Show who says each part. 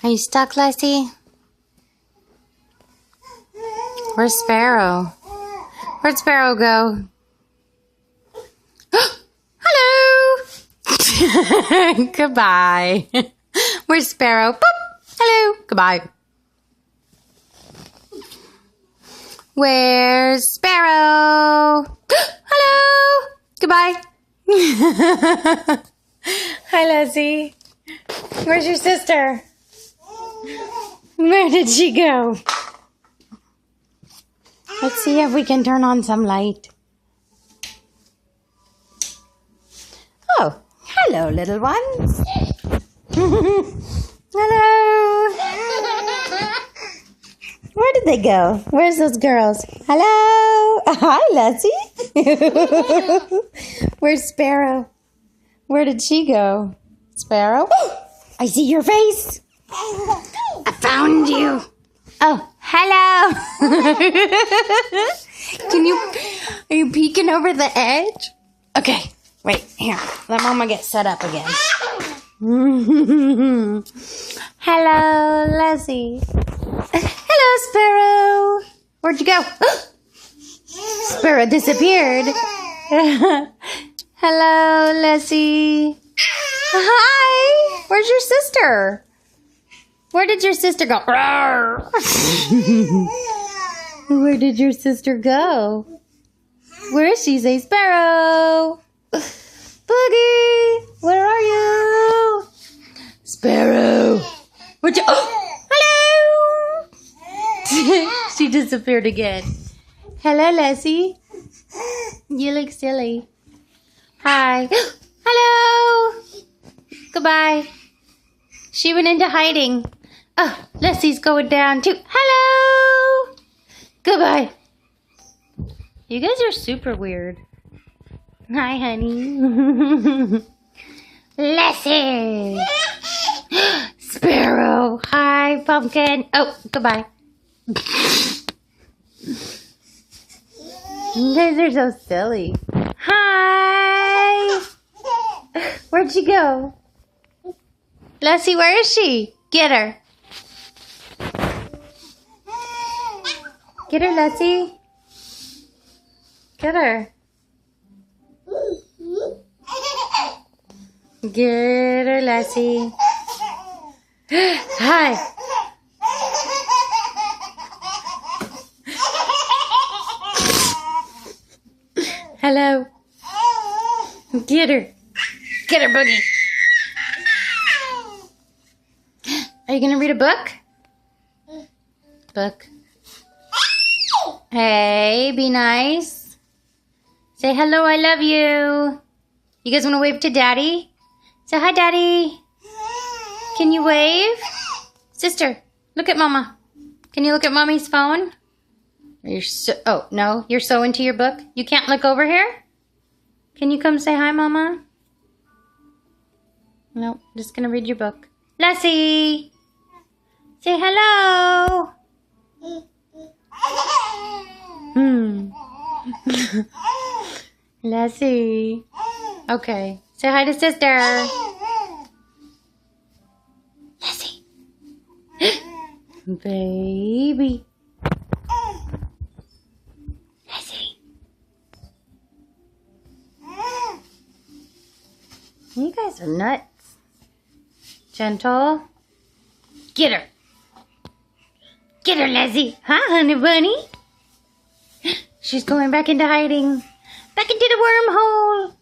Speaker 1: Are you stuck, Leslie? Where's Sparrow? Where'd Sparrow go? Hello! Goodbye. Where's Sparrow? Boop! Hello! Goodbye. Where's Sparrow? Hello! Goodbye. Hi, Leslie. Where's your sister? Where did she go? Let's see if we can turn on some light. Oh, hello, little ones. Hello. Where did they go? Where's those girls? Hello. Hi, Leslie. Where's Sparrow? Where did she go? Sparrow? I see your face. I found you. Oh, hello. Are you peeking over the edge? Okay, wait, here. Let Mama get set up again. Hello, Leslie. Hello, Sparrow. Where'd you go? Sparrow disappeared. Hello, Leslie. Hi. Where's your sister? Where did your sister go? Where did your sister go? Where is she? Say, Sparrow. Boogie, where are you? Sparrow. Where'd you? Oh, hello. She disappeared again. Hello, Leslie. You look silly. Hi. Hello. Goodbye. She went into hiding. Oh, Leslie's going down too. Hello. Goodbye. You guys are super weird. Hi, honey. Leslie. Sparrow. Hi, Pumpkin. Oh, goodbye. You guys are so silly. Hi. Where'd she go? Leslie, where is she? Get her. Get her, Leslie. Get her. Get her, Leslie. Hi. Hello. Get her. Get her, Boogie. Are you going to read a book? Book. Hey, be nice. Say hello, I love you. You guys want to wave to Daddy? Say hi, Daddy. Can you wave? Sister, look at Mama. Can you look at Mommy's phone? Oh, no, you're so into your book. You can't look over here? Can you come say hi, Mama? No, just going to read your book. Leslie. Say hello. Leslie. Okay. Say hi to sister. Leslie. Baby. Leslie. You guys are nuts. Gentle. Get her. Get her, Leslie. Huh, honey bunny? She's going back into hiding. Back into the wormhole.